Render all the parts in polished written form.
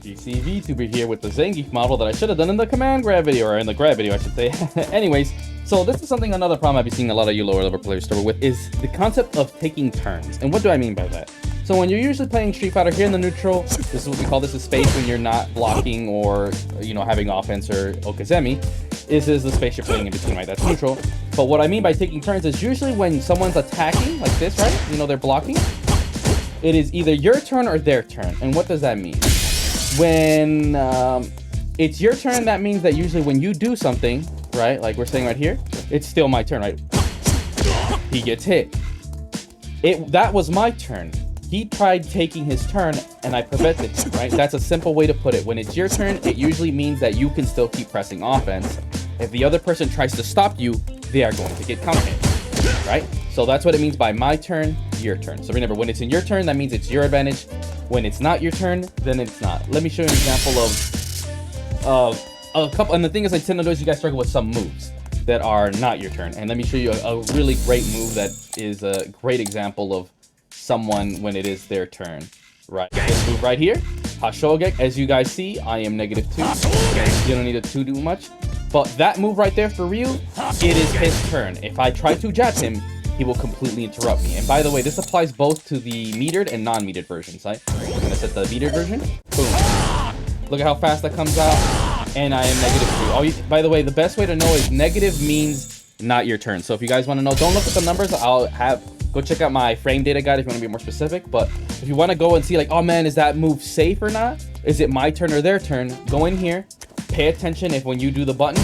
GC VTuber here with the Zangief model that I should have done in the command grab video, or in the grab video I should say. Anyways, so this is another problem I've been seeing a lot of you lower level players struggle with, is the concept of taking turns. And what do I mean by that? So when you're usually playing Street Fighter here in the neutral, this is what we call this a space when you're not blocking or, you know, having offense or Okazemi. This is the space you're playing in between, right? That's neutral. But what I mean by taking turns is usually when someone's attacking like this, right? You know, they're blocking. It is either your turn or their turn. And what does that mean? When it's your turn, that means that usually when you do something, right? Like we're saying right here, it's still my turn, right? He gets hit. That was my turn. He tried taking his turn and I prevented him, right? That's a simple way to put it. When it's your turn, it usually means that you can still keep pressing offense. If the other person tries to stop you, they are going to get counter hit, right? So that's what it means by my turn, your turn. So remember, when it's in your turn, that means it's your advantage. When it's not your turn, then it's not. Let me show you an example of a couple. And the thing is, I tend to notice you guys struggle with some moves that are not your turn. And let me show you a really great move that is a great example of someone when it is their turn, right? This move right here, Hashogek. As you guys see, I am -2. You don't need to do much. But that move right there for Ryu, it is his turn. If I try to jab him, he will completely interrupt me. And by the way, this applies both to the metered and non-metered versions, right? I'm gonna set the metered version. Boom. Look at how fast that comes out. And I am -2. Oh, by the way, the best way to know is negative means not your turn. So if you guys want to know, don't look at the numbers. Go check out my frame data guide if you want to be more specific. But if you want to go and see like, oh man, is that move safe or not? Is it my turn or their turn? Go in here, pay attention if when you do the button,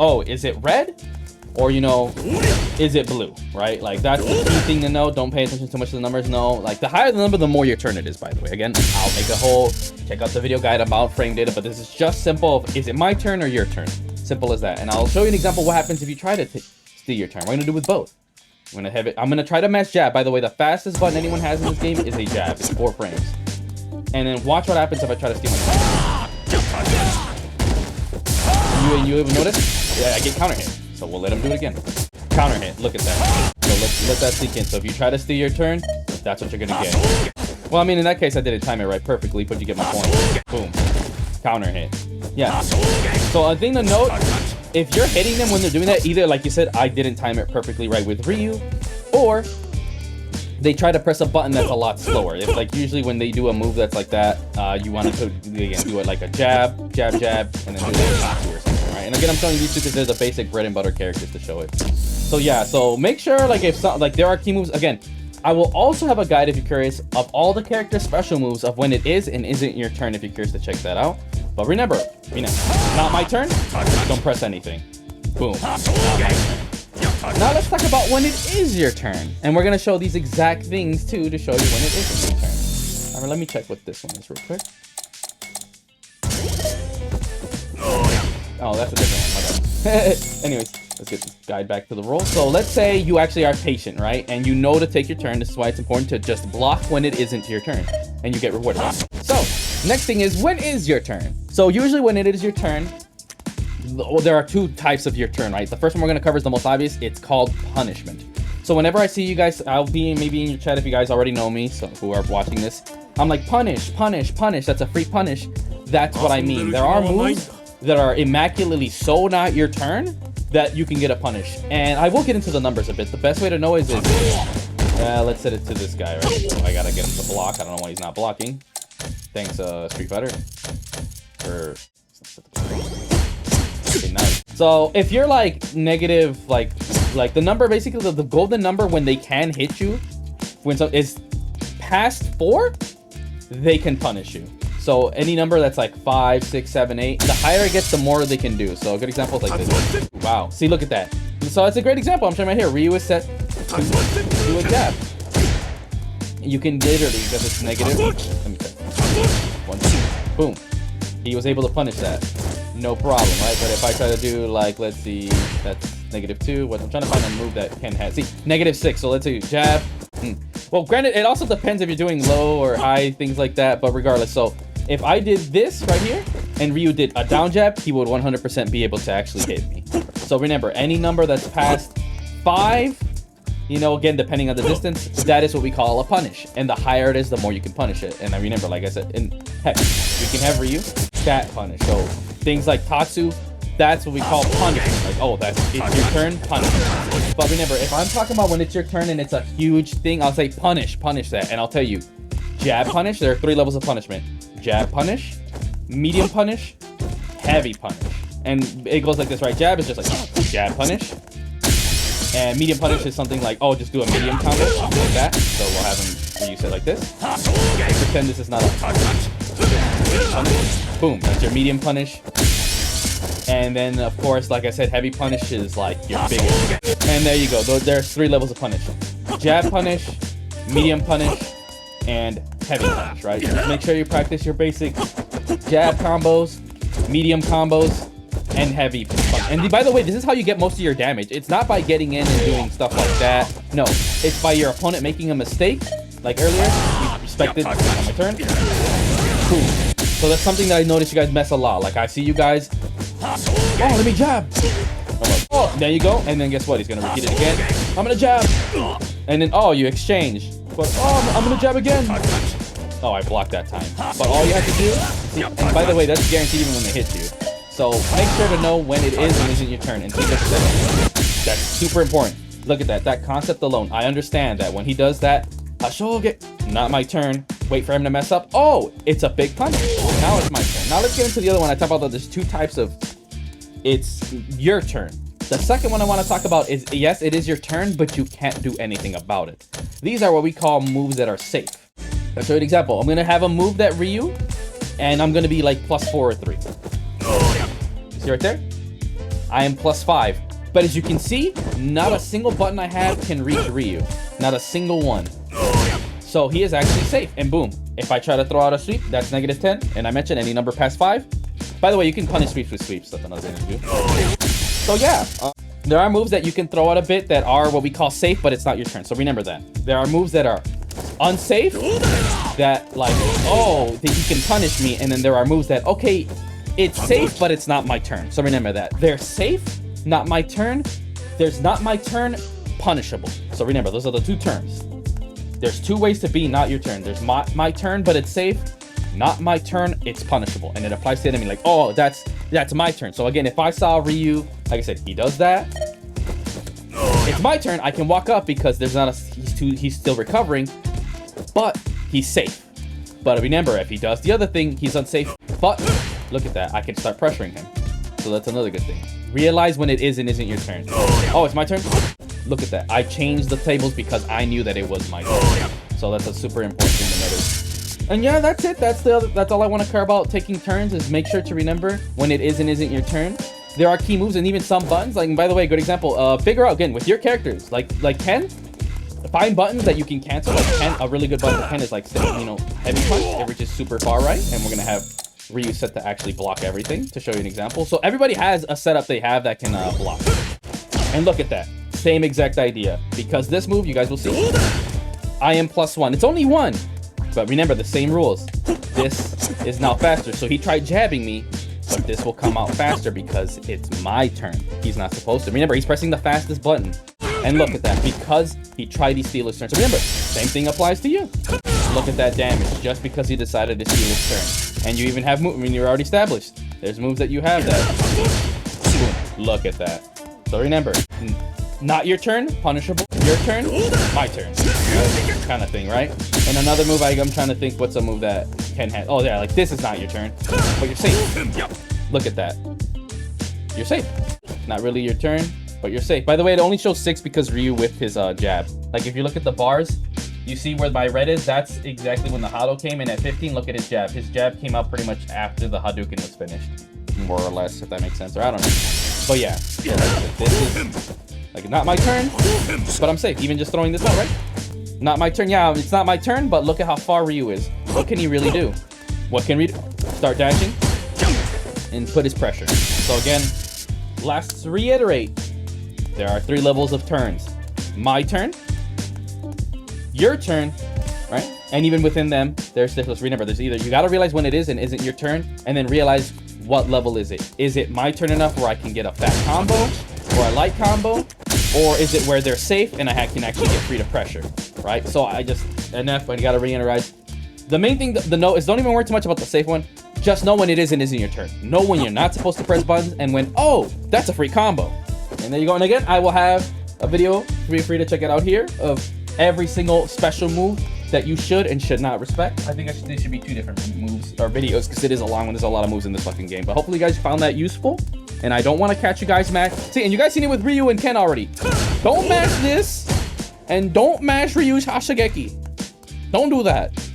oh, is it red? Or, you know, is it blue, right? Like, that's the key thing to know. Don't pay attention too much to the numbers. No, like, the higher the number, the more your turn it is, by the way. Again, I'll make a whole, check out the video guide about frame data, but this is just simple. Is it my turn or your turn? Simple as that. And I'll show you an example of what happens if you try to steal your turn. We're going to do with both. I'm going to try to match jab. By the way, the fastest button anyone has in this game is a jab. It's 4 frames. And then watch what happens if I try to steal my turn. You even notice? Yeah, I get counter hit. So we'll let him do it again. Counter hit. Look at that. So let that sink in. So if you try to steal your turn, that's what you're gonna get. Well, I mean, in that case, I didn't time it right perfectly, but you get my point. Boom. Counter hit. Yeah. So a thing to note, if you're hitting them when they're doing that, either like you said, I didn't time it perfectly right with Ryu, or they try to press a button that's a lot slower. If like usually when they do a move that's like that, you want to again do it like a jab, jab, jab, and then do it or something, right? And again, I'm showing you these two because they're the basic bread and butter characters to show it. So yeah, so make sure like if some, like there are key moves. Again, I will also have a guide if you're curious of all the character special moves of when it is and isn't your turn if you're curious to check that out. But remember, not my turn. Don't press anything. Boom. Not my turn. Now let's talk about when it is your turn. And we're going to show these exact things too to show you when it isn't your turn. All right, let me check what this one is real quick. Oh, that's a different one. My bad. Anyways, let's get this guide back to the roll. So let's say you actually are patient, right? And you know to take your turn. This is why it's important to just block when it isn't your turn. And you get rewarded. So next thing is, when is your turn? So usually when it is your turn, there are 2 types of your turn, right? The first one we're going to cover is the most obvious. It's called punishment. So whenever I see you guys, I'll be maybe in your chat if you guys already know me, so who are watching this. I'm like, punish, punish, punish. That's a free punish. That's what I mean. There are moves that are immaculately so not your turn that you can get a punish. And I will get into the numbers a bit. The best way to know is let's set it to this guy, right? So I got to get him to block. I don't know why he's not blocking. Thanks, Street Fighter. Okay, nice. So if you're like negative, like the number, basically the golden number when they can hit you, when so is past 4, they can punish you. So any number that's like 5, 6, 7, 8, the higher it gets, the more they can do. So a good example is like this. Wow. See, look at that. So it's a great example. I'm showing right here. Ryu is set to do a jab. You can literally, because it's negative. Let me check. 1, 2, boom. He was able to punish that. No problem, right? But if I try to do like, let's see, that's -2. What I'm trying to find a move that can have, see, -6. So let's see, jab. Well, granted, it also depends if you're doing low or high, things like that. But regardless, so if I did this right here and Ryu did a down jab, he would 100% be able to actually hit me. So remember, any number that's past 5 you know, again, depending on the distance, that is what we call a punish. And the higher it is, the more you can punish it. And I remember, like I said, heck, we can have Ryu, that punish. So things like Tatsu, that's what we call punish. Like, oh, it's your turn, punish. But remember, if I'm talking about when it's your turn and it's a huge thing, I'll say punish that. And I'll tell you, jab punish, there are 3 levels of punishment. Jab punish, medium punish, heavy punish. And it goes like this, right? Jab is just like jab punish. And medium punish is something like, oh, just do a medium combo, like that. So we'll have him use it like this. Pretend this is not a punish. Boom, that's your medium punish. And then, of course, like I said, heavy punish is like your biggest. And there you go. There's 3 levels of punish. Jab punish, medium punish, and heavy punish, right? Just make sure you practice your basic jab combos, medium combos, and heavy punish. And by the way, this is how you get most of your damage. It's not by getting in and doing stuff like that. No, it's by your opponent making a mistake. Like earlier, you respected on my turn. Cool. So that's something that I noticed you guys mess a lot. Like I see you guys, oh, let me jab. Oh, there you go. And then guess what? He's gonna repeat it again. I'm gonna jab. And then, oh, you exchange. But, oh, I'm gonna jab again. Oh, I blocked that time. But all you have to do, see, and by the way, that's guaranteed even when they hit you. So make sure to know when it is and isn't your turn. And see, that's super important. Look at that. That concept alone. I understand that when he does that, Hashoge, not my turn. Wait for him to mess up. Oh, it's a big punish. Now it's my turn. Now let's get into the other one. I talked about that there's 2 types of it's your turn. The second one I want to talk about is, yes, it is your turn, but you can't do anything about it. These are what we call moves that are safe. I'll show you an example. I'm going to have a move that Ryu, and I'm going to be like +4 or 3. See right there? I am +5. But as you can see, not a single button I have can reach Ryu. Not a single one. So he is actually safe. And boom, if I try to throw out a sweep, that's -10. And I mentioned any number past 5. By the way, you can punish sweeps with sweeps. That's another thing to do. So yeah, there are moves that you can throw out a bit that are what we call safe, but it's not your turn. So remember that. There are moves that are unsafe, that like, oh, that you can punish me. And then there are moves that, okay, it's safe, but it's not my turn. So remember that. They're safe, not my turn. There's not my turn, punishable. So remember, those are the 2 terms. There's 2 ways to be not your turn. There's my turn, but it's safe. Not my turn, it's punishable. And it applies to enemy like, oh, that's my turn. So again, if I saw Ryu, like I said, he does that. It's my turn. I can walk up because there's not a, he's still recovering, but he's safe. But remember, if he does the other thing, he's unsafe. But look at that. I can start pressuring him. So that's another good thing. Realize when it is and isn't your turn. Oh, it's my turn? Look at that. I changed the tables because I knew that it was my turn. So that's a super important thing to notice. And yeah, that's it. That's all I want to care about taking turns, is make sure to remember when it is and isn't your turn. There are key moves and even some buttons. Like, by the way, good example. Figure out again with your characters. Like Ken, find buttons that you can cancel. Like Ken, a really good button for Ken is like, you know, heavy punch. It reaches super far right, and we're gonna have Ryu set to actually block everything. To show you an example, so everybody has a setup they have that can block. And look at that, same exact idea. Because this move, you guys will see, I am +1. It's only 1. But remember the same rules. This is now faster. So he tried jabbing me, but this will come out faster because it's my turn. He's not supposed to. Remember, he's pressing the fastest button. And look at that, because he tried to steal his turn. So remember, same thing applies to you. Look at that damage, just because he decided to steal his turn. And you even have moves, I mean, you're already established. There's moves that you have that. Look at that. So remember, not your turn, punishable. Your turn, my turn. Kind of thing, right? And another move, I'm trying to think what's a move that Ken has. Oh yeah, like this is not your turn, but you're safe. Look at that. You're safe. Not really your turn, but you're safe. By the way, it only shows 6 because Ryu whipped his jab. Like if you look at the bars, you see where my red is? That's exactly when the Hado came in at 15. Look at his jab. His jab came out pretty much after the Hadouken was finished. More or less, if that makes sense. Or I don't know. But yeah, so this is like not my turn, but I'm safe. Even just throwing this out, right? Not my turn. Yeah, it's not my turn, but look at how far Ryu is. What can he really do? What can Ryu do? Start dashing and put his pressure. So again, let's reiterate. There are 3 levels of turns. My turn, your turn, right? And even within them, there's difference. Remember, there's either you gotta realize when it is and isn't your turn, and then realize what level is it. Is it my turn enough where I can get a fat combo or a light combo? Or is it where they're safe and I can actually get free to pressure, right? So I just, NF, I gotta re-energize. The main thing, the note is don't even worry too much about the safe one. Just know when it is and isn't your turn. Know when you're not supposed to press buttons and when, oh, that's a free combo. And there you go. And again, I will have a video, feel free to check it out here, of every single special move that you should and should not respect. I think there should be 2 different moves or videos because it is a long one. There's a lot of moves in this fucking game. But hopefully you guys found that useful. And I don't want to catch you guys mash. See, and you guys seen it with Ryu and Ken already. Don't mash this and don't mash Ryu's Hashigeki. Don't do that.